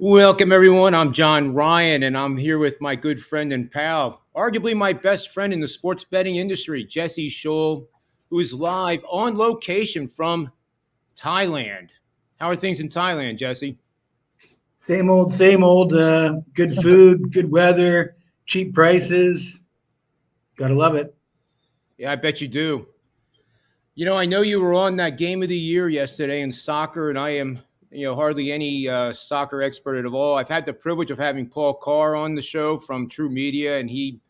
Welcome, everyone. I'm John Ryan, and I'm here with my good friend and pal, arguably my best friend in the sports betting industry, Jesse Scholl, who is live on location from Thailand. How are things in Thailand, Jesse? Same old, same old. Good food, good weather, cheap prices. Gotta love it. Yeah, I bet you do. I know you were on that game of the year yesterday in soccer, and I am, hardly any soccer expert at all. I've had the privilege of having Paul Carr on the show from True Media, and he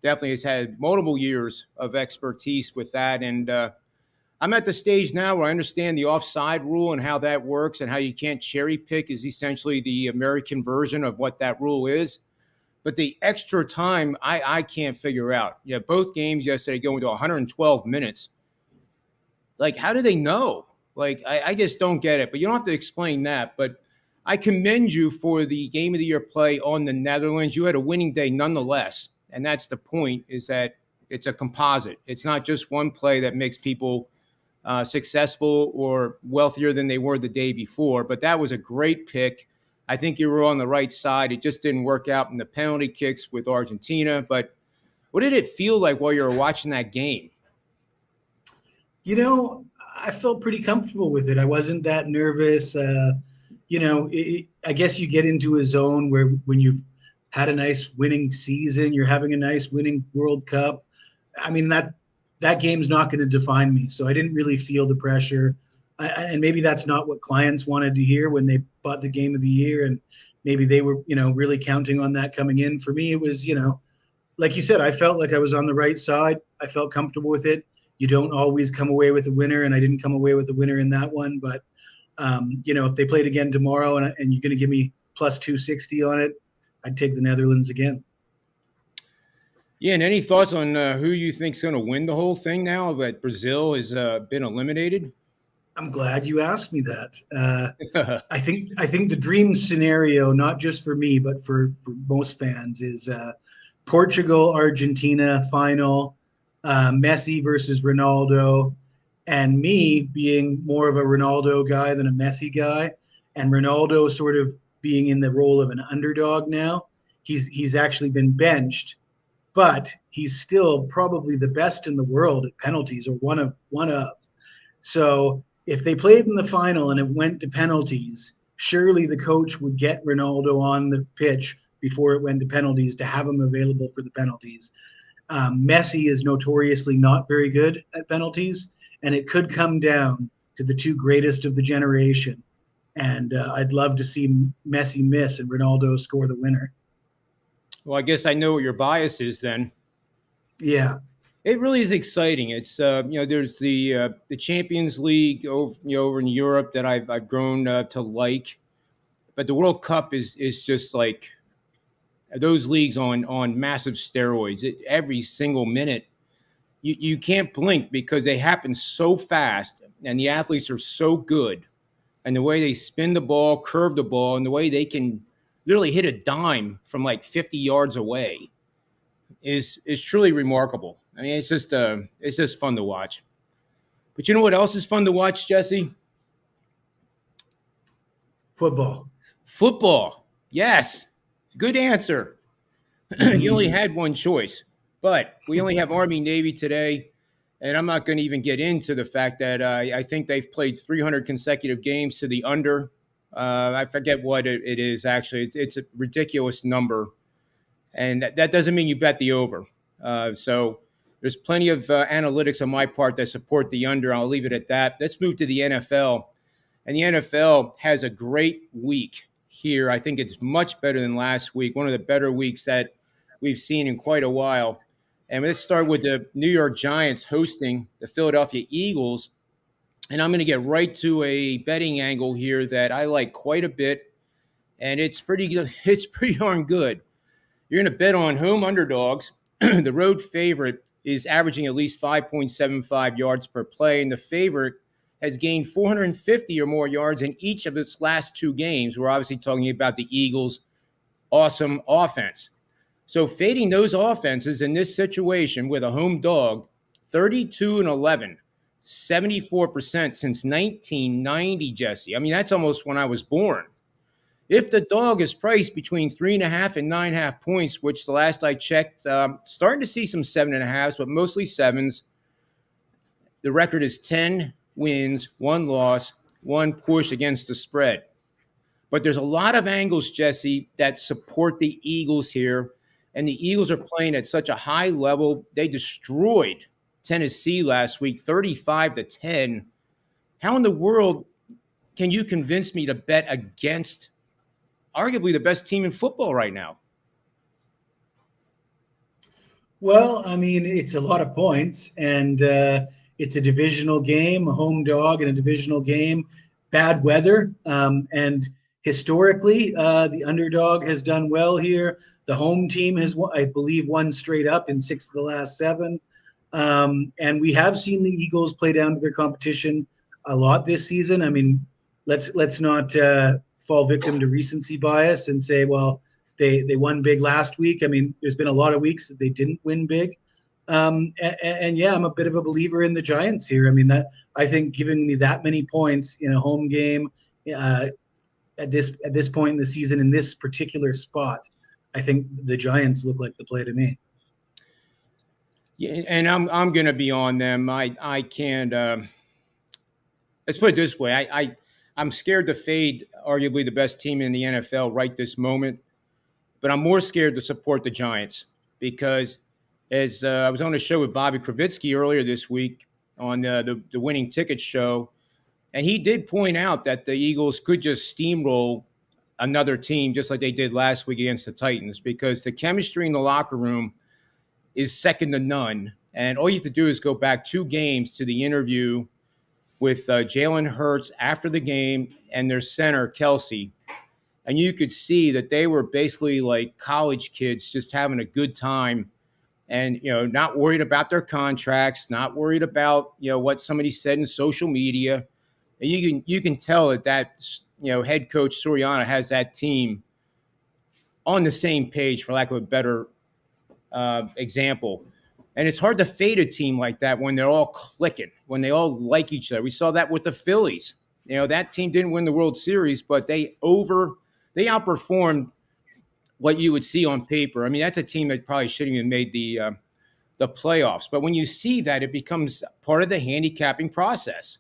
definitely has had multiple years of expertise with that. And I'm at the stage now where I understand the offside rule and how that works, and how you can't cherry pick is essentially the American version of what that rule is. But the extra time, I can't figure out. Both games yesterday go into 112 minutes. Like, how do they know? Like, I just don't get it. But you don't have to explain that. But I commend you for the game of the year play on the Netherlands. You had a winning day nonetheless. And that's the point, is that it's a composite. It's not just one play that makes people successful or wealthier than they were the day before. But that was a great pick. I think you were on the right side. It just didn't work out in the penalty kicks with Argentina. But what did it feel like while you were watching that game? You know, I felt pretty comfortable with it. I wasn't that nervous. I guess you get into a zone where when you've had a nice winning season, you're having a nice winning World Cup. I mean, that game's not going to define me. So I didn't really feel the pressure. And maybe that's not what clients wanted to hear when they bought the game of the year. And maybe they were, really counting on that coming in. For me, it was, like you said, I felt like I was on the right side. I felt comfortable with it. You don't always come away with a winner, and I didn't come away with a winner in that one. But if they played again tomorrow and you're going to give me plus 260 on it, I'd take the Netherlands again. Yeah, and any thoughts on who you think's going to win the whole thing now that Brazil has been eliminated? I'm glad you asked me that. I think the dream scenario, not just for me but for most fans, is Portugal Argentina final, Messi versus Ronaldo, and me being more of a Ronaldo guy than a Messi guy, and Ronaldo sort of being in the role of an underdog now. He's actually been benched, but he's still probably the best in the world at penalties, or one of. So if they played in the final and it went to penalties, surely the coach would get Ronaldo on the pitch before it went to penalties to have him available for the penalties. Messi is notoriously not very good at penalties, and it could come down to the two greatest of the generation. And I'd love to see Messi miss and Ronaldo score the winner. Well, I guess I know what your bias is then. Yeah. It really is exciting. It's there's the Champions League over in Europe that I've grown to like, but the World Cup is just like those leagues on massive steroids. Every single minute, you can't blink because they happen so fast, and the athletes are so good, and the way they spin the ball, curve the ball, and the way they can literally hit a dime from like 50 yards away is truly remarkable. I mean, it's just fun to watch. But you know what else is fun to watch, Jesse? Football. Football. Yes. Good answer. You only had one choice, but we only have Army Navy today. And I'm not going to even get into the fact that I think they've played 300 consecutive games to the under. I forget what it is, actually. It's a ridiculous number. And that doesn't mean you bet the over. So there's plenty of analytics on my part that support the under. I'll leave it at that. Let's move to the NFL. And the NFL has a great week here. I think it's much better than last week, one of the better weeks that we've seen in quite a while. And let's start with the New York Giants hosting the Philadelphia Eagles. And I'm going to get right to a betting angle here that I like quite a bit. And it's pretty good. It's pretty darn good. You're going to bet on home underdogs. The road favorite is averaging at least 5.75 yards per play, and the favorite has gained 450 or more yards in each of its last two games. We're obviously talking about the Eagles' awesome offense. So fading those offenses in this situation with a home dog, 32-11, 74% since 1990, Jesse. I mean, that's almost when I was born. If the dog is priced between 3.5 and 9.5 points, which the last I checked, starting to see some 7.5s, but mostly sevens. The record is 10 wins, one loss, one push against the spread. But there's a lot of angles, Jesse, that support the Eagles here. And the Eagles are playing at such a high level. They destroyed Tennessee last week, 35-10. How in the world can you convince me to bet against arguably the best team in football right now? Well, I mean, it's a lot of points, and it's a divisional game, a home dog in a divisional game, bad weather, and historically, the underdog has done well here. The home team has, I believe, won straight up in 6 of the last 7, and we have seen the Eagles play down to their competition a lot this season. I mean, let's not fall victim to recency bias and say, well, they won big last week. I mean, there's been a lot of weeks that they didn't win big. And yeah, I'm a bit of a believer in the Giants here. I mean, that I think giving me that many points in a home game at this point in the season in this particular spot, I think the Giants look like the play to me. Yeah, and I'm going to be on them. I can't. Let's put it this way. I'm scared to fade arguably the best team in the NFL right this moment, but I'm more scared to support the Giants because as I was on a show with Bobby Kravitsky earlier this week on the Winning Ticket show, and he did point out that the Eagles could just steamroll another team just like they did last week against the Titans because the chemistry in the locker room is second to none. And all you have to do is go back 2 games to the interview with Jalen Hurts after the game and their center, Kelsey. And you could see that they were basically like college kids just having a good time and, not worried about their contracts, not worried about, what somebody said in social media. And you can tell that head coach Soriano has that team on the same page, for lack of a better example. And it's hard to fade a team like that when they're all clicking, when they all like each other. We saw that with the Phillies. That team didn't win the World Series, but they outperformed what you would see on paper. I mean, that's a team that probably shouldn't even made the playoffs. But when you see that, it becomes part of the handicapping process.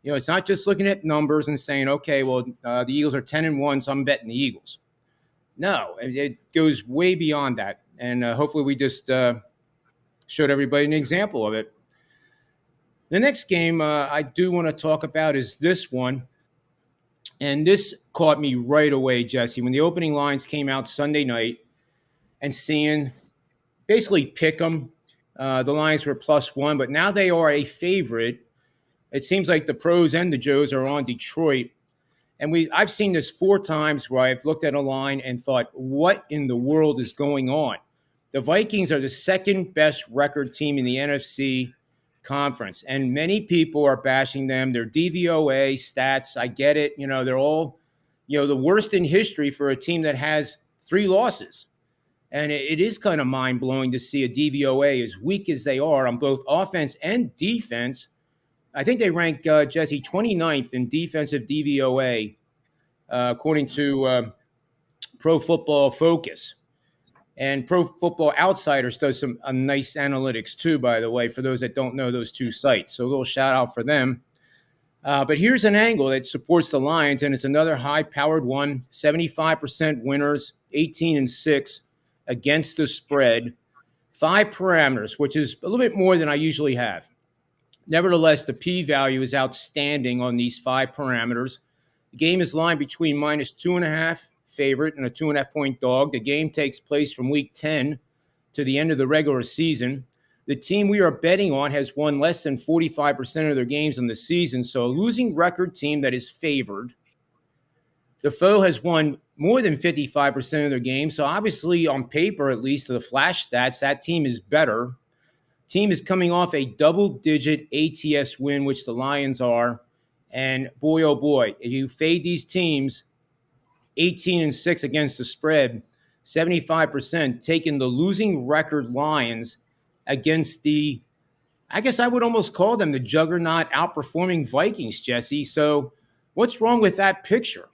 It's not just looking at numbers and saying, okay, well, the Eagles are 10-1, so I'm betting the Eagles. No, it goes way beyond that. And hopefully we just showed everybody an example of it. The next game I do want to talk about is this one. And this caught me right away, Jesse, when the opening lines came out Sunday night and seeing basically pick them. The lines were +1, but now they are a favorite. It seems like the pros and the Joes are on Detroit. And I've seen this 4 times where I've looked at a line and thought, what in the world is going on? The Vikings are the second best record team in the NFC conference. And many people are bashing them. Their DVOA stats, I get it. They're all, the worst in history for a team that has 3 losses. And it is kind of mind-blowing to see a DVOA as weak as they are on both offense and defense. I think they rank, Jesse, 29th in defensive DVOA, according to Pro Football Focus. And Pro Football Outsiders does some nice analytics too, by the way, for those that don't know those 2 sites. So a little shout out for them. But here's an angle that supports the Lions, and it's another high-powered one, 75% winners, 18-6 against the spread, 5 parameters, which is a little bit more than I usually have. Nevertheless, the p-value is outstanding on these 5 parameters. The game is lined between -2.5 favorite and a 2.5-point dog. The game takes place from week 10 to the end of the regular season. The team we are betting on has won less than 45% of their games in the season, so a losing record team that is favored. The foe has won more than 55% of their games, so obviously on paper, at least to the flash stats, that team is better. Team is coming off a double-digit ATS win, which the Lions are. And boy, oh boy, if you fade these teams, 18-6 against the spread, 75% taking the losing record Lions against the, I guess I would almost call them the juggernaut outperforming Vikings, Jesse. So what's wrong with that picture?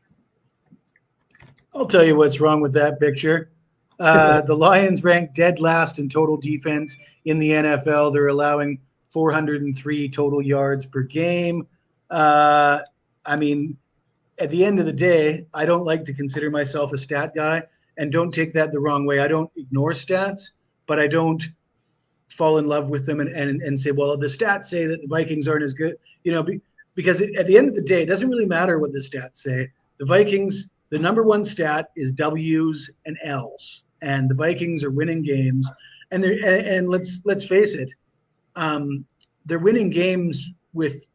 I'll tell you what's wrong with that picture. The Lions rank dead last in total defense in the NFL. They're allowing 403 total yards per game. Uh, I mean, at the end of the day, I don't like to consider myself a stat guy, and don't take that the wrong way. I don't ignore stats, but I don't fall in love with them and say, well, the stats say that the Vikings aren't as good, because at the end of the day, it doesn't really matter what the stats say. The Vikings, the number one stat is W's and L's, and the Vikings are winning games. And let's face it, they're winning games with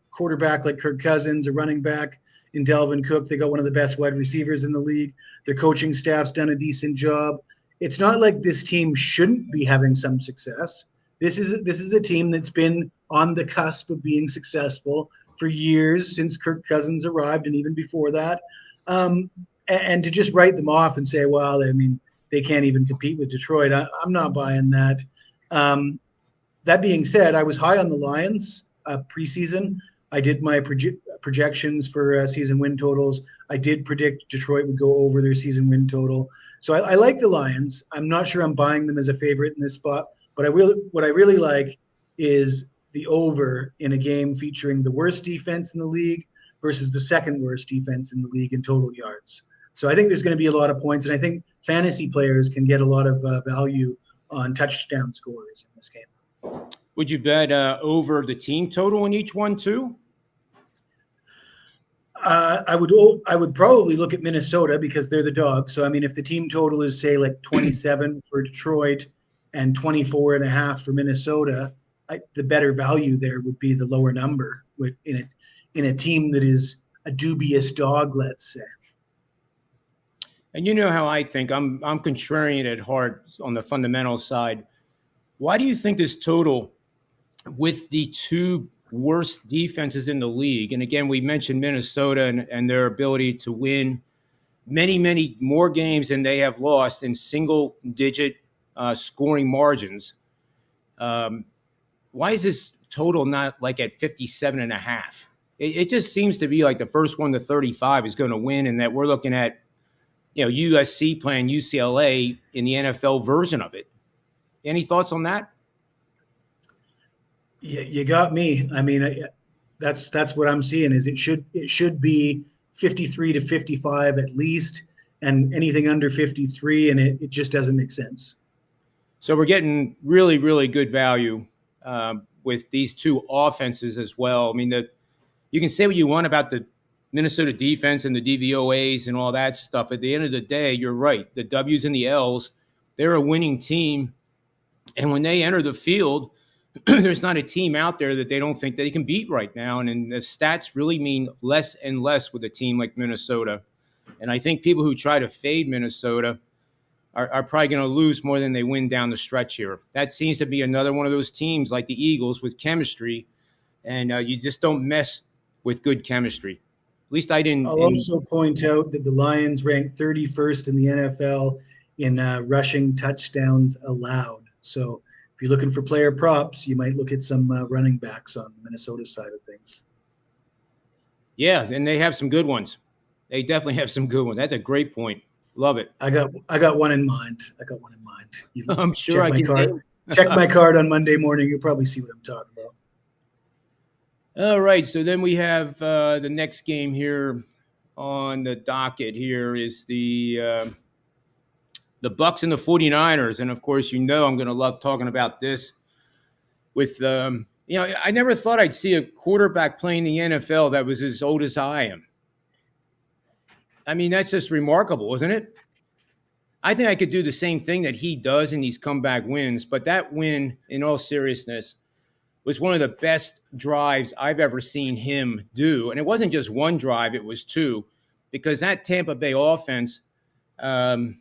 quarterback like Kirk Cousins, a running back in Dalvin Cook. They got one of the best wide receivers in the league. Their coaching staff's done a decent job. It's not like this team shouldn't be having some success. This is a team that's been on the cusp of being successful for years since Kirk Cousins arrived, and even before that. And to just write them off and say, well, I mean, they can't even compete with Detroit. I'm not buying that. That being said, I was high on the Lions preseason. I did my projections for season win totals. I did predict Detroit would go over their season win total. So I like the Lions. I'm not sure I'm buying them as a favorite in this spot, but what I really like is the over in a game featuring the worst defense in the league versus the second worst defense in the league in total yards. So I think there's going to be a lot of points, and I think fantasy players can get a lot of value on touchdown scorers in this game. Would you bet over the team total in each one too? I would probably look at Minnesota because they're the dog. So I mean, if the team total is say like 27 for Detroit and 24.5 for Minnesota, the better value there would be the lower number in a team that is a dubious dog, let's say. And you know how I think. I'm contrarian at heart on the fundamental side. Why do you think this total, with the two worst defenses in the league, and again, we mentioned Minnesota and their ability to win many, many more games than they have lost in single-digit scoring margins. Why is this total not like at 57.5? It just seems to be like the first one to 35 is going to win, and that we're looking at, USC playing UCLA in the NFL version of it. Any thoughts on that? Yeah, you got me. I mean, that's what I'm seeing. Is it should be 53 to 55 at least, and anything under 53, and it just doesn't make sense. So we're getting really, really good value with these two offenses as well. I mean, you can say what you want about the Minnesota defense and the DVOAs and all that stuff. At the end of the day, you're right. The W's and the L's, they're a winning team. And when they enter the field, there's not a team out there that they don't think they can beat right now. And the stats really mean less and less with a team like Minnesota. And I think people who try to fade Minnesota are probably going to lose more than they win down the stretch here. That seems to be another one of those teams like the Eagles with chemistry. And you just don't mess with good chemistry. At least I didn't. I'll also point out that the Lions rank 31st in the NFL in rushing touchdowns allowed. So if you're looking for player props, you might look at some running backs on the Minnesota side of things. Yeah, and they have some good ones. They definitely have some good ones. That's a great point. Love it. I got one in mind. I'm sure I can. Check my card on Monday morning. You'll probably see what I'm talking about. All right, so then we have the next game here on the docket. Here is the Bucks and the 49ers, and of course, I'm going to love talking about this. With I never thought I'd see a quarterback playing the NFL that was as old as I am. I mean, that's just remarkable, isn't it? I think I could do the same thing that he does in these comeback wins, but that win, in all seriousness, was one of the best drives I've ever seen him do. And it wasn't just one drive, it was two, because that Tampa Bay offense, the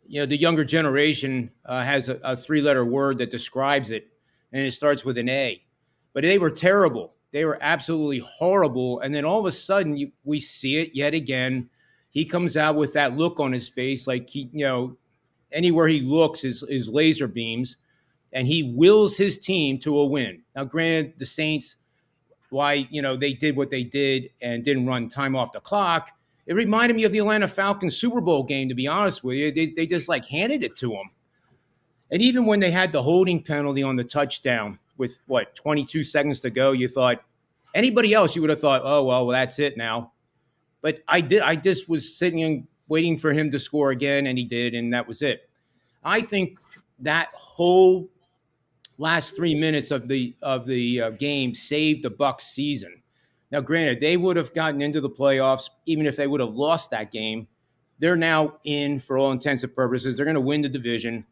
younger generation has a three-letter word that describes it, and it starts with an A. But they were terrible. They were absolutely horrible. And then all of a sudden, we see it yet again. He comes out with that look on his face, like anywhere he looks is laser beams. And he wills his team to a win. Now, granted, the Saints, why they did what they did and didn't run time off the clock, It reminded me of the Atlanta Falcons Super Bowl game, to be honest with you. They just like handed it to them. And even when they had the holding penalty on the touchdown with 22 seconds to go, you thought anybody else, you would have thought, oh, well, that's it now. But I just was sitting and waiting for him to score again, and he did, and that was it. I think that whole last 3 minutes of the game saved the Bucs season. Now, granted, they would have gotten into the playoffs even if they would have lost that game. They're now in for all intents and purposes. They're going to win the division.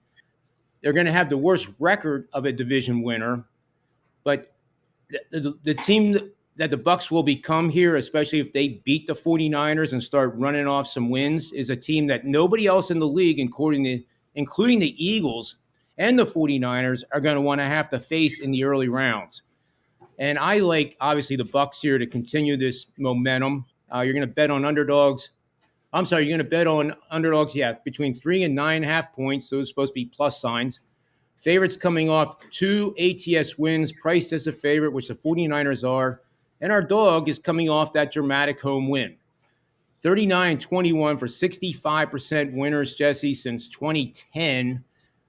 They're going to have the worst record of a division winner. But the team that the Bucs will become here, especially if they beat the 49ers and start running off some wins, is a team that nobody else in the league, including the Eagles and the 49ers, are going to want to have to face in the early rounds. And I like, obviously, the Bucs here to continue this momentum. You're going to bet on underdogs. I'm sorry, you're going to bet on underdogs, between 3 and 9.5 points. Those are supposed to be plus signs. Favorites coming off 2 ATS wins, priced as a favorite, which the 49ers are. And our dog is coming off that dramatic home win. 39-21 for 65% winners, Jesse, since 2010.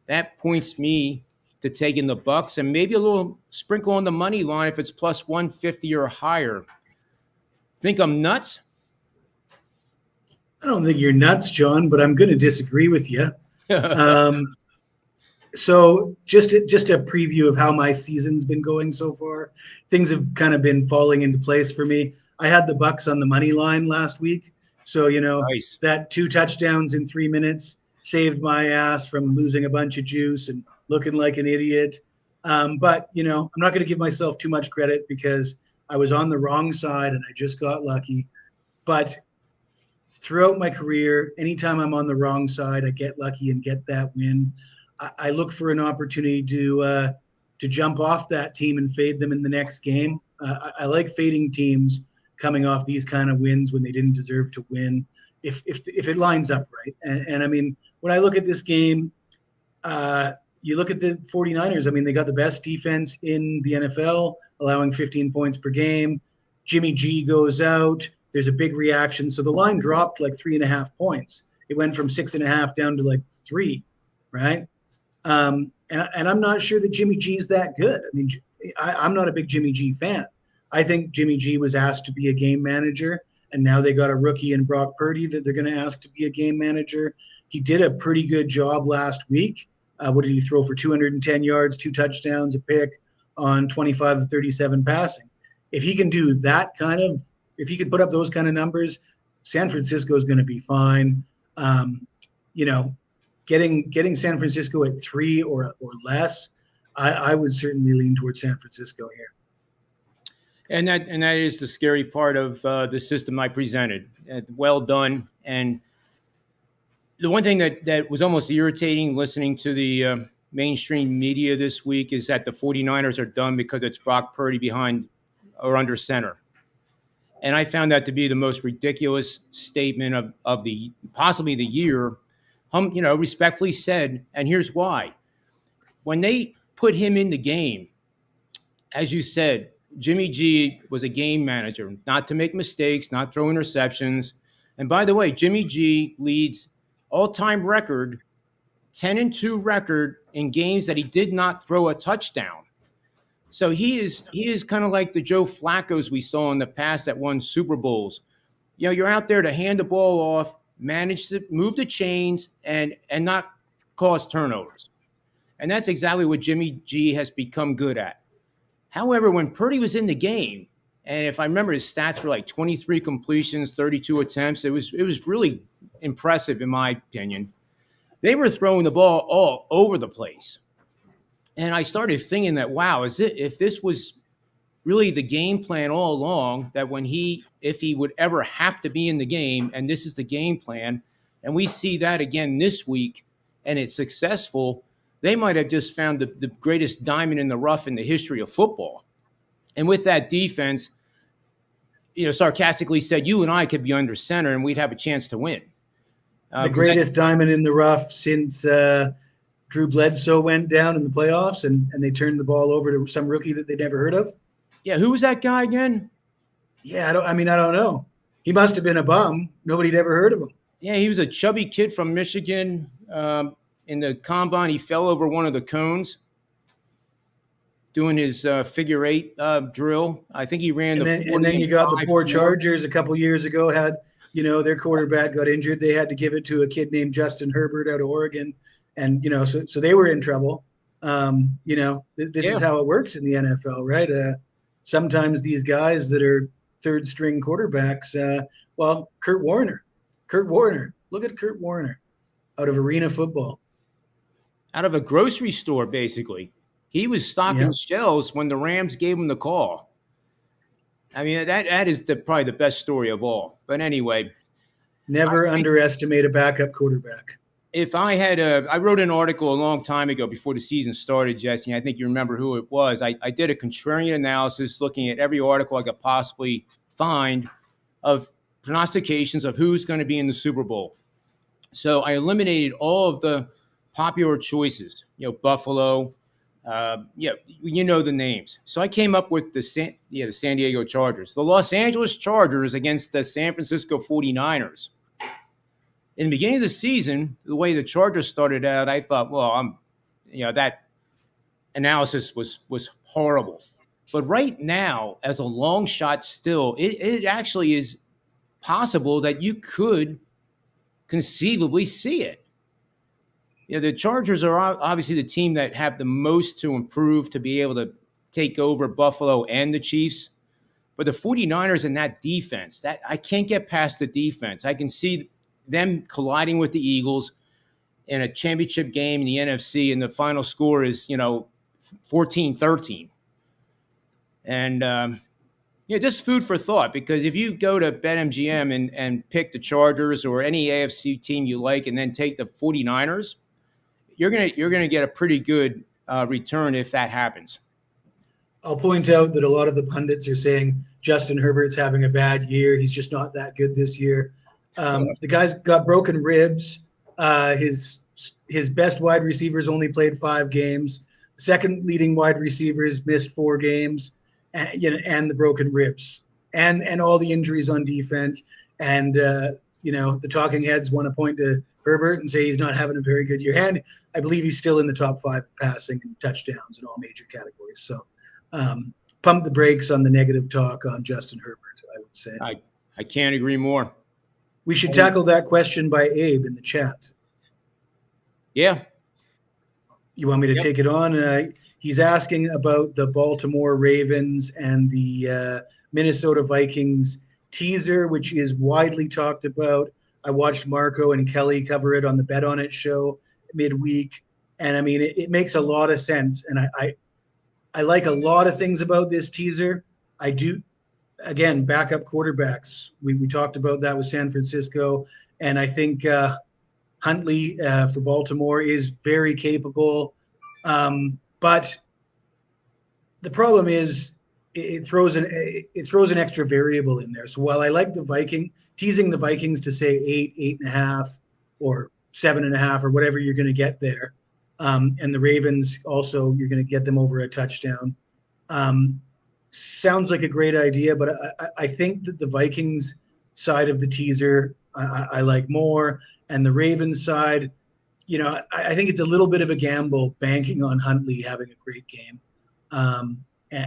That points me to taking the Bucs and maybe a little sprinkle on the money line if it's plus 150 or higher. Think I'm nuts? I don't think you're nuts, John, but I'm going to disagree with you. So just a preview of how my season's been going so far. Things have kind of been falling into place for me. I had the Bucs on the money line last week. So, nice. That 2 touchdowns in 3 minutes saved my ass from losing a bunch of juice and looking like an idiot. But, I'm not going to give myself too much credit because I was on the wrong side and I just got lucky. But throughout my career, anytime I'm on the wrong side, I get lucky and get that win. I look for an opportunity to jump off that team and fade them in the next game. I like fading teams coming off these kind of wins when they didn't deserve to win, if it lines up right. And I mean, when I look at this game, you look at the 49ers. I mean, they got the best defense in the NFL, allowing 15 points per game. Jimmy G goes out. There's a big reaction. So the line dropped like 3.5 points. It went from 6.5 down to like 3, right? And I'm not sure that Jimmy G is that good. I mean, I'm not a big Jimmy G fan. I think Jimmy G was asked to be a game manager, and now they got a rookie in Brock Purdy that they're going to ask to be a game manager. He did a pretty good job last week. What did he throw for? 210 yards, 2 touchdowns, a pick on 25 of 37 passing. If he can do that if he could put up those kind of numbers, San Francisco is going to be fine. Getting San Francisco at 3 or less, I would certainly lean towards San Francisco here. And that is the scary part of the system I presented. Well done. And the one thing that was almost irritating listening to the mainstream media this week is that the 49ers are done because it's Brock Purdy behind or under center. And I found that to be the most ridiculous statement of the possibly the year. Respectfully said, and here's why. When they put him in the game, as you said, Jimmy G was a game manager, not to make mistakes, not throw interceptions. And by the way, Jimmy G leads all-time record, 10-2 record in games that he did not throw a touchdown. So he is kind of like the Joe Flacco's we saw in the past that won Super Bowls. You're out there to hand the ball off, manage to move the chains, and not cause turnovers. And that's exactly what Jimmy G has become good at. However, when Purdy was in the game, and if I remember his stats were like 23 completions, 32 attempts, it was really impressive in my opinion. They were throwing the ball all over the place. And I started thinking that, wow, if this was really the game plan all along, that if he would ever have to be in the game, and this is the game plan, and we see that again this week, and it's successful, they might have just found the greatest diamond in the rough in the history of football. And with that defense, sarcastically said, you and I could be under center and we'd have a chance to win. The greatest diamond in the rough since Drew Bledsoe went down in the playoffs and they turned the ball over to some rookie that they'd never heard of. Yeah, who was that guy again? Yeah, I don't know. he must have been a bum. Nobody'd ever heard of him. Yeah, he was a chubby kid from Michigan. In the combine, he fell over one of the cones doing his figure eight drill. I think he ran And the then 40 you and got the poor 5.4. Chargers a couple years ago had, their quarterback got injured. They had to give it to a kid named Justin Herbert out of Oregon, and so they were in trouble. This is Yeah, how it works in the NFL, right? Sometimes these guys that are third string quarterbacks, Kurt Warner, look at Kurt Warner out of Arena Football. out of a grocery store, basically. He was stocking Yeah, shelves when the Rams gave him the call. I mean, that is probably the best story of all. But anyway, I never think underestimate a backup quarterback. if I wrote an article a long time ago before the season started, Jesse. I think you remember who it was. I did a contrarian analysis looking at every article I could possibly find of prognostications of who's going to be in the Super Bowl. So I eliminated all of the popular choices, Buffalo, the names. So I came up with the San Diego Chargers, the Los Angeles Chargers against the San Francisco 49ers. In the beginning of the season, the way the Chargers started out, I thought, that analysis was horrible. But right now, as a long shot still, it actually is possible that you could conceivably see it. The Chargers are obviously the team that have the most to improve to be able to take over Buffalo and the Chiefs. But the 49ers and that defense, that I can't get past the defense. I can see them colliding with the Eagles in a championship game in the NFC, and the final score is, 14-13. And just food for thought, because if you go to BetMGM and pick the Chargers or any AFC team you like and then take the 49ers, you're gonna get a pretty good return if that happens. I'll point out that a lot of the pundits are saying Justin Herbert's having a bad year. He's just not that good this year. The guy's got broken ribs. His best wide receivers only played 5 games. Second leading wide receivers missed 4 games, and the broken ribs and all the injuries on defense. And the talking heads want to point to Herbert and say he's not having a very good year. And I believe he's still in the top 5 passing and touchdowns in all major categories. So pump the brakes on the negative talk on Justin Herbert, I would say. I can't agree more. We should tackle that question by Abe in the chat. Yeah. You want me to take it on? He's asking about the Baltimore Ravens and the Minnesota Vikings teaser, which is widely talked about. I watched Marco and Kelly cover it on the Bet On It show midweek. And I mean, it makes a lot of sense. And I like a lot of things about this teaser. I do. Again, backup quarterbacks. We talked about that with San Francisco. And I think Huntley for Baltimore is very capable. But the problem is it throws an extra variable in there. So while I like teasing the Vikings to say 8, 8.5, or 7.5, or whatever you're going to get there, and the Ravens also, you're going to get them over a touchdown. Sounds like a great idea, but I think that the Vikings side of the teaser I like more, and the Ravens side, I think it's a little bit of a gamble banking on Huntley having a great game.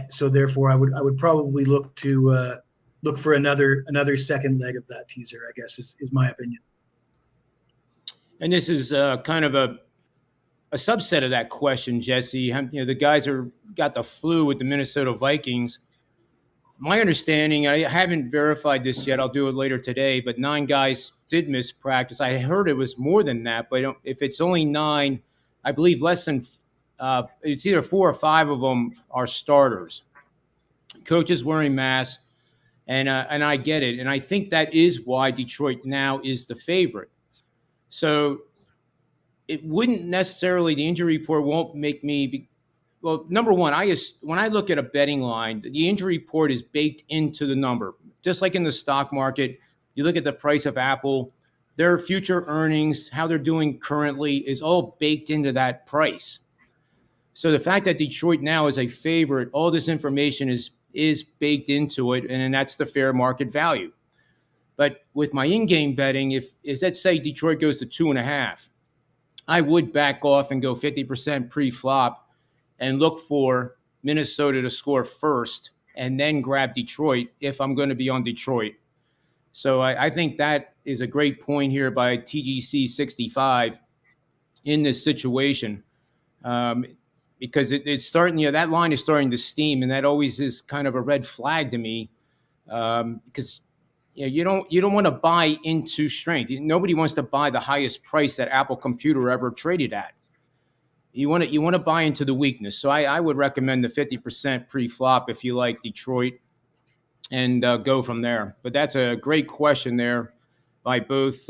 So therefore, I would probably look for another second leg of that teaser, I guess, is my opinion. And this is kind of a subset of that question, Jesse. The guys got the flu with the Minnesota Vikings. My understanding, I haven't verified this yet. I'll do it later today, but 9 guys did miss practice. I heard it was more than that, but if it's only 9, I believe less than it's either 4 or 5 of them are starters. Coaches wearing masks, and I get it, and I think that is why Detroit now is the favorite. So it wouldn't necessarily, the injury report won't make me. Well, number one, when I look at a betting line, the injury report is baked into the number. Just like in the stock market, you look at the price of Apple, their future earnings, how they're doing currently is all baked into that price. So the fact that Detroit now is a favorite, all this information is baked into it, and that's the fair market value. But with my in-game betting, if let's say Detroit goes to 2.5, I would back off and go 50% pre-flop and look for Minnesota to score first and then grab Detroit if I'm going to be on Detroit. So I think that is a great point here by TGC 65 in this situation, um, because it's starting, that line is starting to steam, and that always is kind of a red flag to me, because you don't want to buy into strength. Nobody wants to buy the highest price that Apple Computer ever traded at. You want to buy into the weakness. So I would recommend the 50% pre-flop if you like Detroit, and go from there. But that's a great question there by both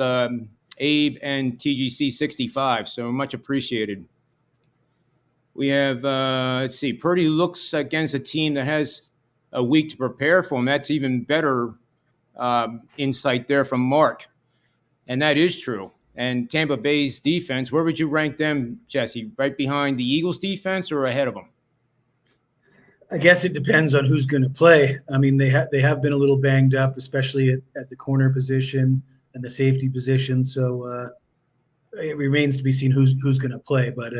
Abe and TGC 65. So much appreciated. We have, let's see, Purdy looks against a team that has a week to prepare for him. That's even better insight there from Mark. And that is true. And Tampa Bay's defense, where would you rank them, Jesse? Right behind the Eagles' defense or ahead of them? I guess it depends on who's going to play. I mean, they have been a little banged up, especially at the corner position and the safety position. So it remains to be seen who's going to play. But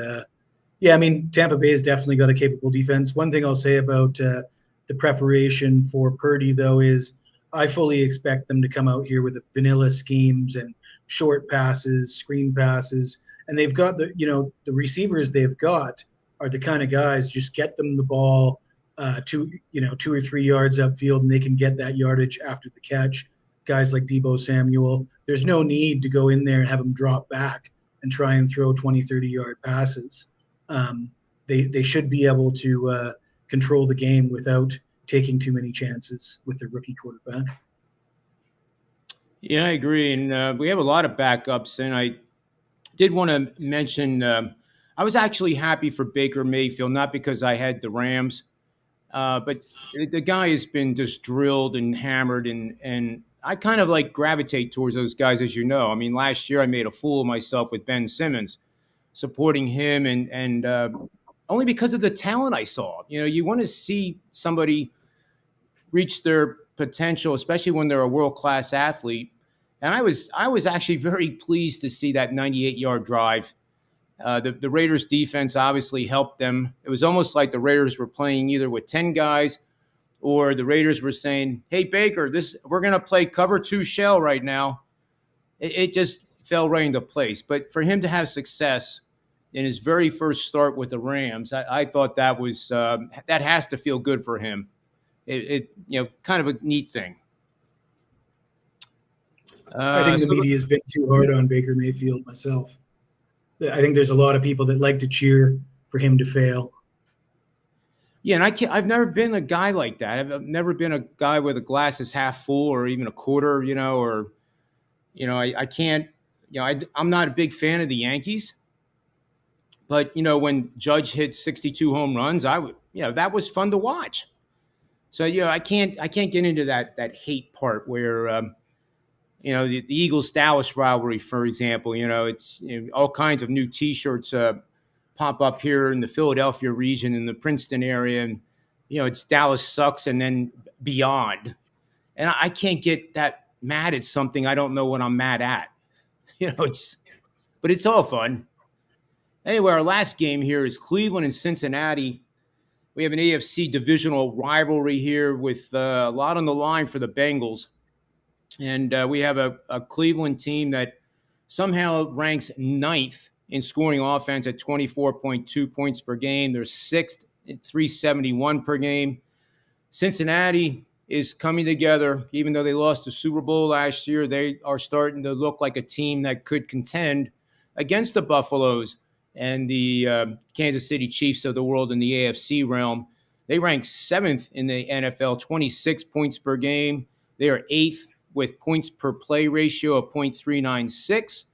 yeah, I mean, Tampa Bay has definitely got a capable defense. One thing I'll say about the preparation for Purdy, though, is I fully expect them to come out here with vanilla schemes and short passes, screen passes, and they've got the receivers they've got are the kind of guys, just get them the ball 2 or 3 yards upfield, and they can get that yardage after the catch. Guys like Deebo Samuel, there's no need to go in there and have them drop back and try and throw 20, 30-yard passes. They should be able to control the game without taking too many chances with their rookie quarterback. Yeah, I agree. And we have a lot of backups. And I did want to mention, I was actually happy for Baker Mayfield, not because I had the Rams, but the guy has been just drilled and hammered. And I kind of like gravitate towards those guys, as you know. I mean, last year I made a fool of myself with Ben Simmons, supporting him, and only because of the talent I saw. You want to see somebody reach their potential, especially when they're a world-class athlete. And I was actually very pleased to see that 98-yard drive. The Raiders defense obviously helped them. It was almost like the Raiders were playing either with 10 guys, or the Raiders were saying, "Hey, Baker, we're going to play cover 2 shell right now." It just fell right into place. But for him to have success in his very first start with the Rams, I thought that was that has to feel good for him. It kind of a neat thing. I think the media has been too hard on Baker Mayfield myself. I think there's a lot of people that like to cheer for him to fail. Yeah, and I've never been a guy like that. I've never been a guy where the glass is half full or even a quarter, I can't, I'm not a big fan of the Yankees. But, when Judge hit 62 home runs, that was fun to watch. So, I can't get into that hate part where, the Eagles-Dallas rivalry, for example, it's all kinds of new T-shirts pop up here in the Philadelphia region, in the Princeton area, and it's Dallas sucks and then beyond. And I can't get that mad at something I don't know what I'm mad at. But it's all fun. Anyway, our last game here is Cleveland and Cincinnati. We have an AFC divisional rivalry here with a lot on the line for the Bengals. And we have a Cleveland team that somehow ranks 9th in scoring offense at 24.2 points per game. They're 6th at 371 per game. Cincinnati is coming together. Even though they lost the Super Bowl last year, they are starting to look like a team that could contend against the Buffaloes and the Kansas City Chiefs of the world in the AFC realm. They rank 7th in the NFL, 26 points per game. They are 8th with points per play ratio of 0.396.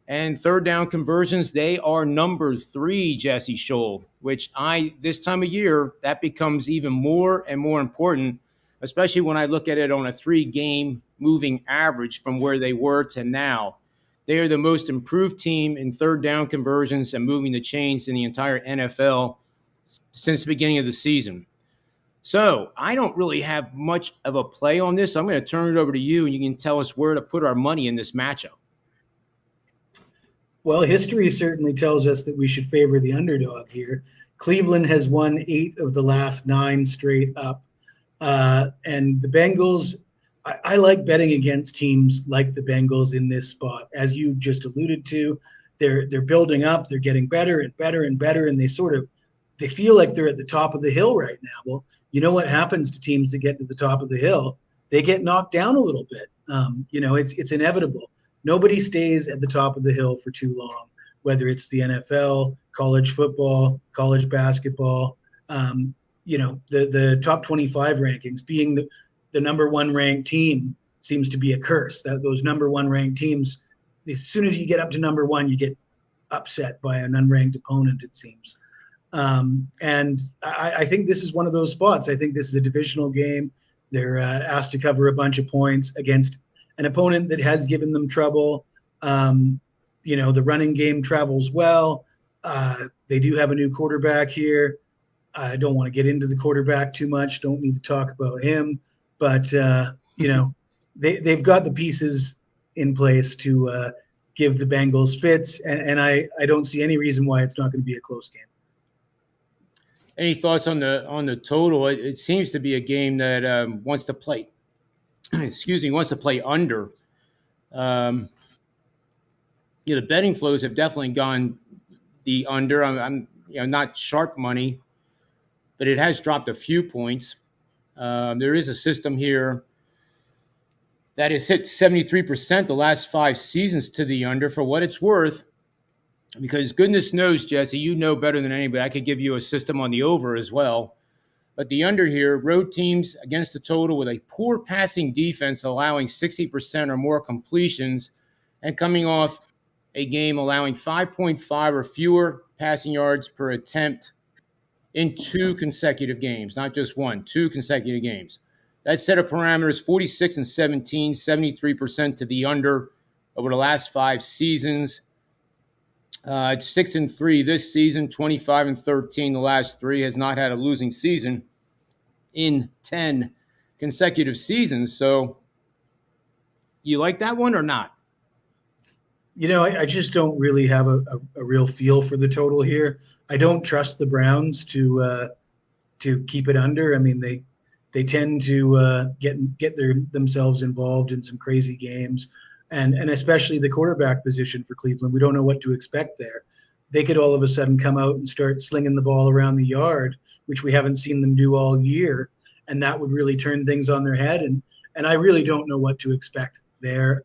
And third down conversions, they are number 3, Jesse Scholl, which this time of year, that becomes even more and more important, especially when I look at it on a 3-game moving average from where they were to now. They are the most improved team in third down conversions and moving the chains in the entire NFL since the beginning of the season. So I don't really have much of a play on this. So I'm going to turn it over to you, and you can tell us where to put our money in this matchup. Well, history certainly tells us that we should favor the underdog here. Cleveland has won 8 of the last 9 straight up. And the Bengals, I like betting against teams like the Bengals in this spot. As you just alluded to, they're building up, they're getting better and better and better, and they feel like they're at the top of the hill right now. Well, you know what happens to teams that get to the top of the hill? They get knocked down a little bit. It's inevitable. Nobody stays at the top of the hill for too long, whether it's the NFL, college football, college basketball. The top 25 rankings being the number one ranked team seems to be a curse. That those number one ranked teams, as soon as you get up to number one, you get upset by an unranked opponent, it seems. And I think this is one of those spots. I think this is a divisional game. They're asked to cover a bunch of points against an opponent that has given them trouble. The running game travels well. They do have a new quarterback here. I don't want to get into the quarterback too much. Don't need to talk about him. But, they've got the pieces in place to give the Bengals fits. And I don't see any reason why it's not going to be a close game. Any thoughts on the total? It seems to be a game that wants to play. Wants to play under. The betting flows have definitely gone the under. I'm not sharp money, but it has dropped a few points. There is a system here that has hit 73% the last 5 seasons to the under. For what it's worth, because goodness knows, Jesse, you know better than anybody, I could give you a system on the over as well. But the under here, road teams against the total with a poor passing defense, allowing 60% or more completions, and coming off a game allowing 5.5 or fewer passing yards per attempt in 2 consecutive games, not just one, 2 consecutive games. That set of parameters, 46 and 17, 73% to the under over the last 5 seasons. It's 6-3 this season, 25-13 the last 3. Has not had a losing season in 10 consecutive seasons. So, you like that one or not? I just don't really have a real feel for the total here. I don't trust the Browns to keep it under. I mean, they tend to get themselves involved in some crazy games. And especially the quarterback position for Cleveland. We don't know what to expect there. They could all of a sudden come out and start slinging the ball around the yard, which we haven't seen them do all year, and that would really turn things on their head. And I really don't know what to expect there.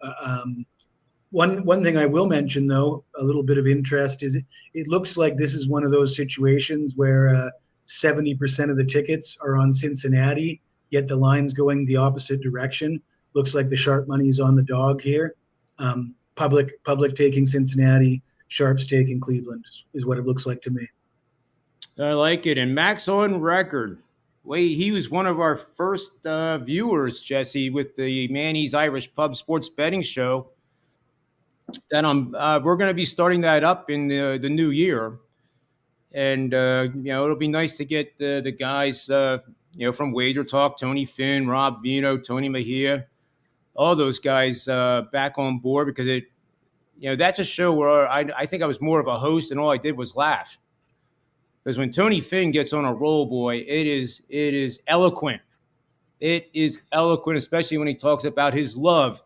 One thing I will mention, though, a little bit of interest is it looks like this is one of those situations where 70% of the tickets are on Cincinnati, yet the line's going the opposite direction. Looks like the sharp money is on the dog here. Public taking Cincinnati, sharps taking Cleveland is what it looks like to me. I like it. And Max on record. Wait, he was one of our first viewers, Jesse, with the Manny's Irish Pub Sports Betting Show. That we're going to be starting that up in the new year, and it'll be nice to get the guys from Wager Talk, Tony Finn, Rob Vino, Tony Mejia, all those guys back on board, because that's a show where I think I was more of a host and all I did was laugh. Because when Tony Finn gets on a roll, boy, it is eloquent. It is eloquent, especially when he talks about his love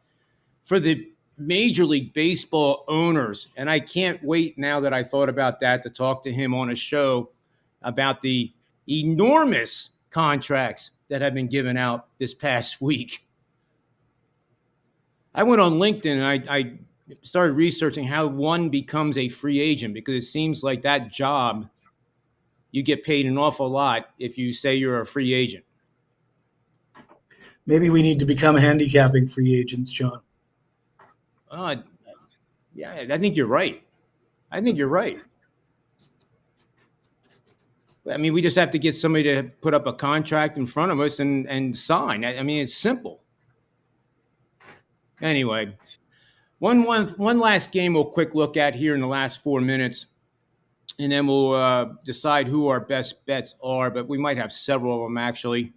for the Major League Baseball owners. And I can't wait, now that I thought about that, to talk to him on a show about the enormous contracts that have been given out this past week. I went on LinkedIn and I started researching how one becomes a free agent, because it seems like that job, you get paid an awful lot if you say you're a free agent. Maybe we need to become handicapping free agents, John. Yeah, I think you're right. I mean, we just have to get somebody to put up a contract in front of us and sign. I mean, it's simple. Anyway, one last game we'll quick look at here in the last 4 minutes. and then we'll decide who our best bets are. But we might have several of them actually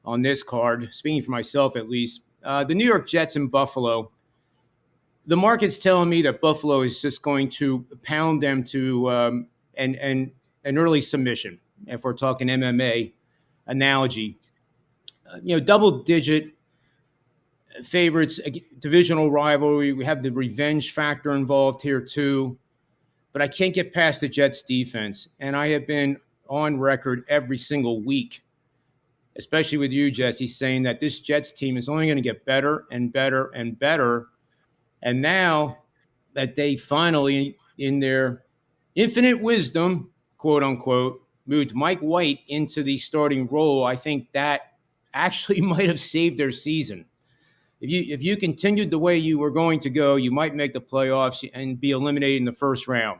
on this card. Speaking for myself, at least, the New York Jets and Buffalo. The market's telling me that Buffalo is just going to pound them to an early submission. If we're talking MMA analogy, double digit favorites, divisional rivalry. We have the revenge factor involved here too. But I can't get past the Jets defense. And I have been on record every single week, especially with you, Jesse, saying that this Jets team is only going to get better and better and better. And now that they finally, in their infinite wisdom, quote unquote, moved Mike White into the starting role, I think that actually might have saved their season. If you continued the way you were going to go, you might make the playoffs and be eliminated in the first round.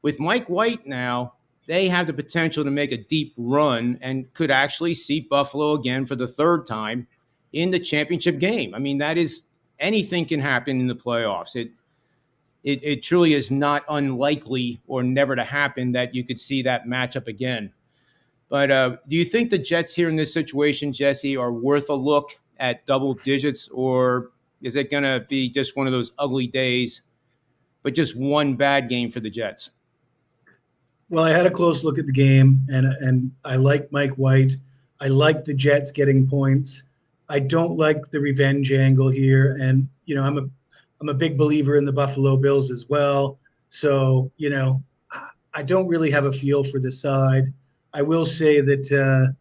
With Mike White now, they have the potential to make a deep run and could actually see Buffalo again for the third time in the championship game. I mean, that is, anything can happen in the playoffs. It truly is not unlikely or never to happen that you could see that matchup again. But do you think the Jets here in this situation, Jesse, are worth a look at double digits, or is it going to be just one of those ugly days, but just one bad game for the Jets? Well, I had a close look at the game, and I like Mike White. I like the Jets getting points. I don't like the revenge angle here, and I'm a big believer in the Buffalo Bills as well. So I don't really have a feel for the side. I will say that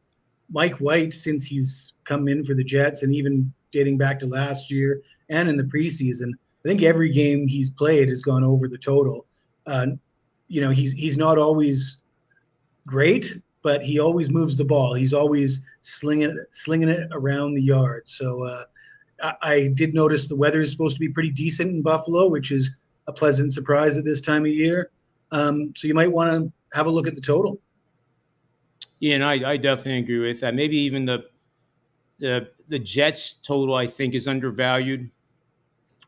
Mike White, since he's come in for the Jets, and even dating back to last year and in the preseason, I think every game he's played has gone over the total. He's not always great, but he always moves the ball. He's always slinging it around the yard. So I did notice the weather is supposed to be pretty decent in Buffalo, which is a pleasant surprise at this time of year. So you might want to have a look at the total. Yeah, and I definitely agree with that. Maybe even the Jets total, I think, is undervalued,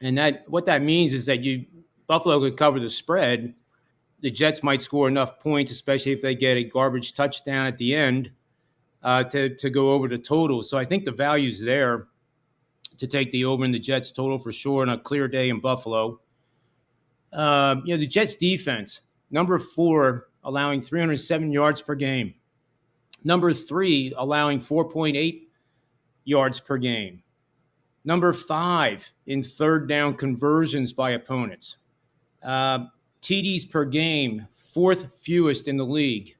and that what that means is that Buffalo could cover the spread. The Jets might score enough points, especially if they get a garbage touchdown at the end, to go over the total. So I think the value's there to take the over in the Jets total for sure on a clear day in Buffalo. The Jets defense, number 4, allowing 307 yards per game. Number 3, allowing 4.8 yards per game. Number 5 in third down conversions by opponents. TDs per game, 4th fewest in the league.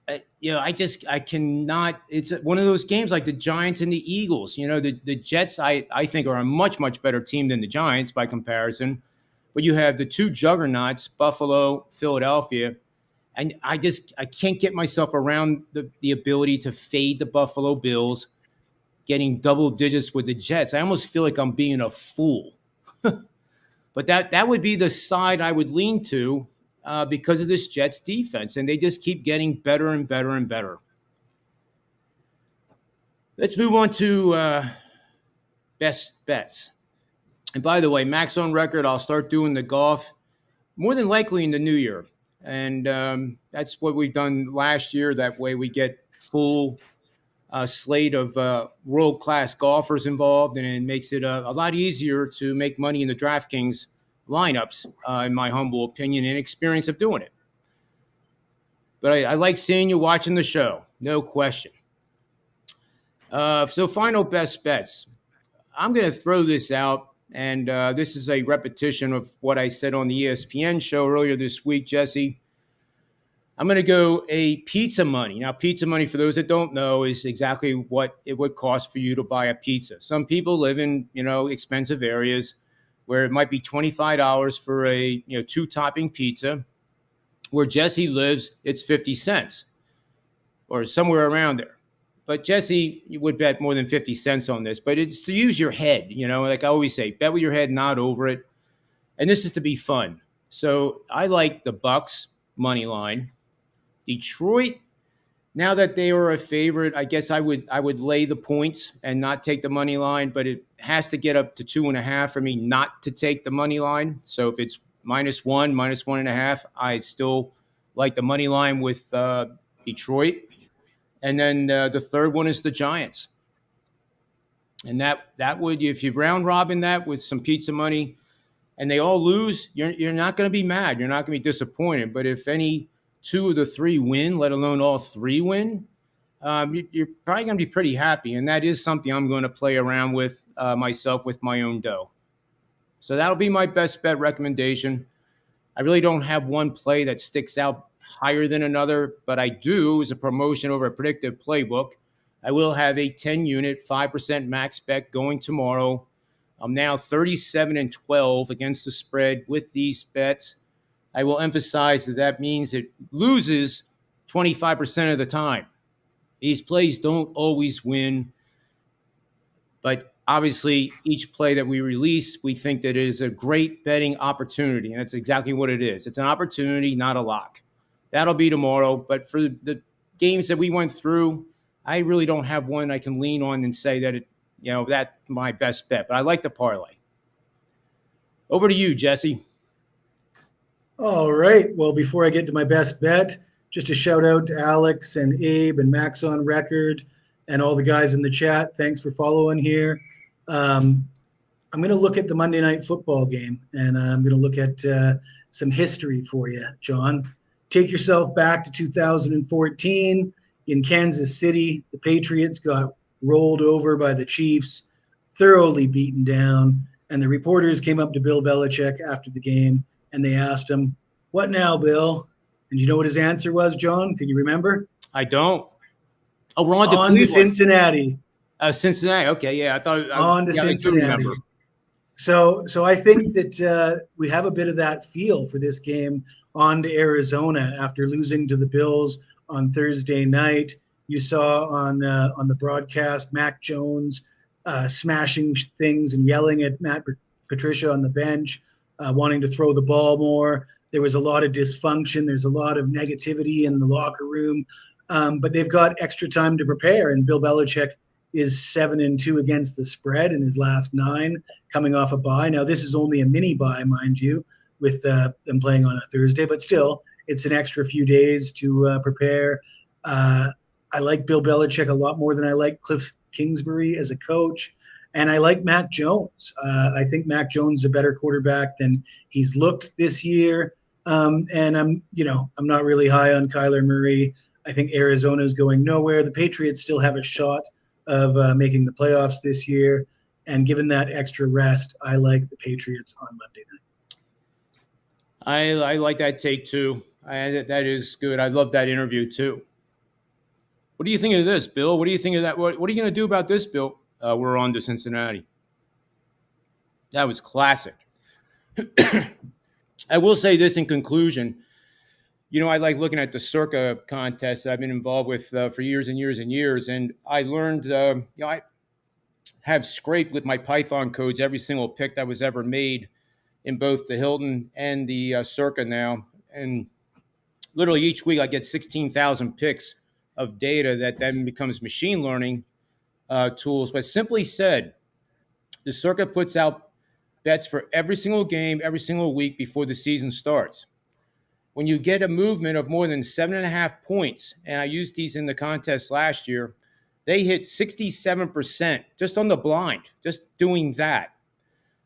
I cannot. It's one of those games like the Giants and the Eagles. The Jets, I think, are a much, much better team than the Giants by comparison. But you have the two juggernauts, Buffalo, Philadelphia. And I can't get myself around the ability to fade the Buffalo Bills, getting double digits with the Jets. I almost feel like I'm being a fool. But that would be the side I would lean to because of this Jets defense. And they just keep getting better and better and better. Let's move on to best bets. And by the way, Max on record, I'll start doing the golf more than likely in the new year. And that's what we've done last year. That way we get full slate of world-class golfers involved, and it makes it a lot easier to make money in the DraftKings lineups, in my humble opinion and experience of doing it. But I like seeing you watching the show, no question. So final best bets. I'm going to throw this out. And this is a repetition of what I said on the ESPN show earlier this week, Jesse. I'm going to go a pizza money. Now, pizza money, for those that don't know, is exactly what it would cost for you to buy a pizza. Some people live in, expensive areas where it might be $25 for a, 2-topping pizza. Where Jesse lives, it's 50 cents or somewhere around there. But Jesse, you would bet more than 50 cents on this, but it's to use your head, like I always say, bet with your head, not over it. And this is to be fun. So I like the Bucks money line. Detroit, now that they are a favorite, I guess I would lay the points and not take the money line, but it has to get up to 2.5 for me not to take the money line. So if it's -1, -1.5. I still like the money line with Detroit. And then the third one is the Giants. And that would, if you round robin that with some pizza money and they all lose, you're not going to be mad. You're not going to be disappointed. But if any two of the three win, let alone all three win, you're probably going to be pretty happy. And that is something I'm going to play around with myself with my own dough. So that'll be my best bet recommendation. I really don't have one play that sticks out higher than another, but I do, as a promotion over at Predictive Playbook, I will have a 10-unit, 5% max bet going tomorrow. I'm now 37-12 against the spread with these bets. I will emphasize that means it loses 25% of the time. These plays don't always win, but obviously each play that we release, we think that it is a great betting opportunity, and that's exactly what it is. It's an opportunity, not a lock. That'll be tomorrow, but for the games that we went through, I really don't have one I can lean on and say that that's my best bet, but I like the parlay. Over to you, Jesse. All right. Well, before I get to my best bet, just a shout out to Alex and Abe and Max on Record and all the guys in the chat. Thanks for following here. I'm going to look at the Monday Night Football game, and I'm going to look at some history for you, John. Take yourself back to 2014 in Kansas City. The Patriots got rolled over by the Chiefs, thoroughly beaten down, and the reporters came up to Bill Belichick after the game, and they asked him, "What now, Bill?" And you know what his answer was, John? Can you remember? I don't. Oh, we're on to Cincinnati. Cincinnati. Okay, yeah. I thought on to Cincinnati. So I think that we have a bit of that feel for this game on to Arizona after losing to the Bills on Thursday night. You saw on the broadcast Mac Jones smashing things and yelling at Matt Patricia on the bench, wanting to throw the ball more. There was a lot of dysfunction. There's a lot of negativity in the locker room, but they've got extra time to prepare. And Bill Belichick is 7-2 against the spread in his last 9, coming off a bye. Now, this is only a mini bye, mind you, with them playing on a Thursday, but still, it's an extra few days to prepare. I like Bill Belichick a lot more than I like Cliff Kingsbury as a coach, and I like Mac Jones. I think Mac Jones is a better quarterback than he's looked this year, and I'm not really high on Kyler Murray. I think Arizona is going nowhere. The Patriots still have a shot of making the playoffs this year, and given that extra rest, I like the Patriots on Monday night. I like that take too. That is good. I love that interview too. What do you think of this, Bill? What do you think of that? What are you going to do about this, Bill? We're on to Cincinnati. That was classic. I will say this in conclusion. I like looking at the Circa contest that I've been involved with for years and years and years. And I learned, I have scraped with my Python codes every single pick that was ever made in both the Hilton and the Circa now. And literally each week I get 16,000 picks of data that then becomes machine learning tools. But simply said, the Circa puts out bets for every single game, every single week before the season starts. When you get a movement of more than 7.5 points, and I used these in the contest last year, they hit 67% just on the blind, just doing that.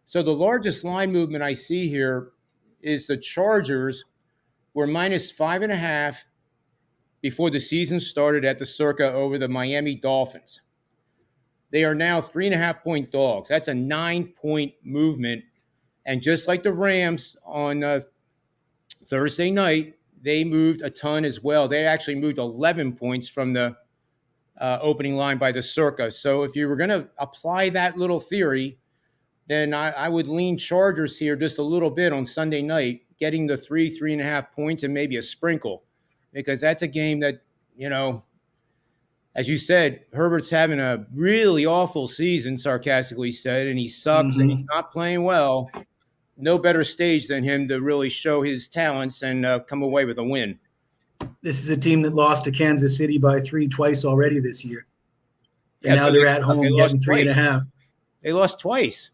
So the largest line movement I see here is the Chargers were -5.5 before the season started at the Circa over the Miami Dolphins. They are now 3.5-point dogs. That's a 9-point movement. And just like the Rams on Thursday night, they moved a ton as well. They actually moved 11 points from the opening line by the Circa. So if you were going to apply that little theory, then I would lean Chargers here just a little bit on Sunday night, getting the 3.5 points and maybe a sprinkle, because that's a game that, as you said, Herbert's having a really awful season, sarcastically said, and he sucks and he's not playing well. No better stage than him to really show his talents and come away with a win. This is a team that lost to Kansas City by 3 twice already this year. And now they're at home getting 3.5. They lost twice.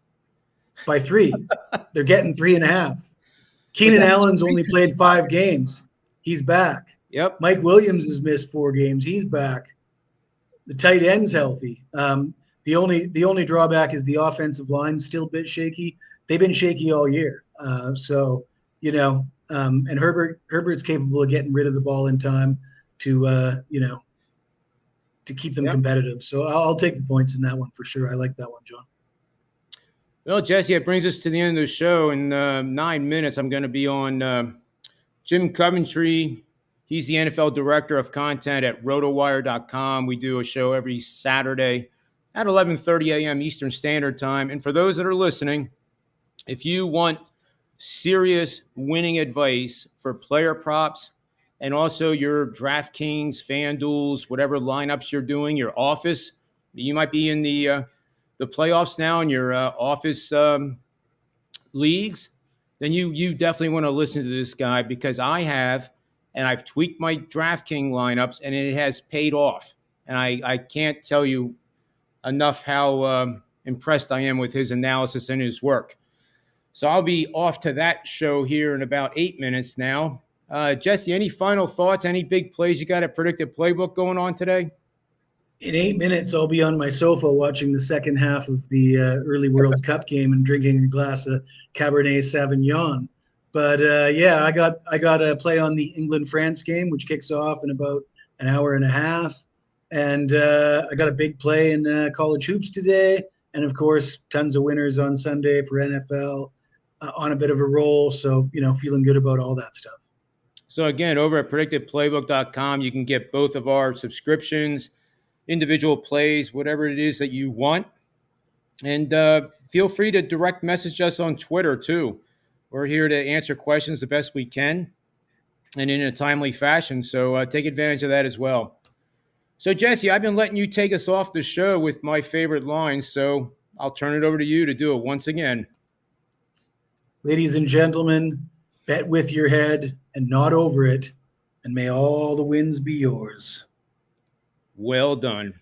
By 3. They're getting 3.5. Keenan Allen's only played 5 games. He's back. Yep. Mike Williams has missed 4 games. He's back. The tight end's healthy. The only drawback is the offensive line's still a bit shaky. They've been shaky all year. And Herbert's capable of getting rid of the ball in time to keep them competitive. So I'll take the points in that one for sure. I like that one, John. Well, Jesse, it brings us to the end of the show. In 9 minutes, I'm going to be on Jim Coventry. He's the NFL director of content at rotowire.com. We do a show every Saturday at 11:30 a.m. Eastern Standard Time. And for those that are listening, if you want serious winning advice for player props and also your DraftKings, FanDuels, whatever lineups you're doing, your office, you might be in the playoffs now in your office leagues, then you definitely want to listen to this guy, because I've tweaked my DraftKings lineups and it has paid off. And I can't tell you enough how impressed I am with his analysis and his work. So I'll be off to that show here in about 8 minutes now. Jesse, any final thoughts? Any big plays you got at Predictive Playbook going on today? In 8 minutes, I'll be on my sofa watching the second half of the early World Cup game and drinking a glass of Cabernet Sauvignon. But I got a play on the England-France game, which kicks off in about an hour and a half. And I got a big play in college hoops today. And of course, tons of winners on Sunday for NFL on a bit of a roll. So, feeling good about all that stuff. So again, over at predictiveplaybook.com, you can get both of our subscriptions, individual plays, whatever it is that you want. And feel free to direct message us on Twitter too. We're here to answer questions the best we can and in a timely fashion. So take advantage of that as well. So Jesse, I've been letting you take us off the show with my favorite lines. So I'll turn it over to you to do it once again. Ladies and gentlemen, bet with your head and not over it, and may all the wins be yours. Well done.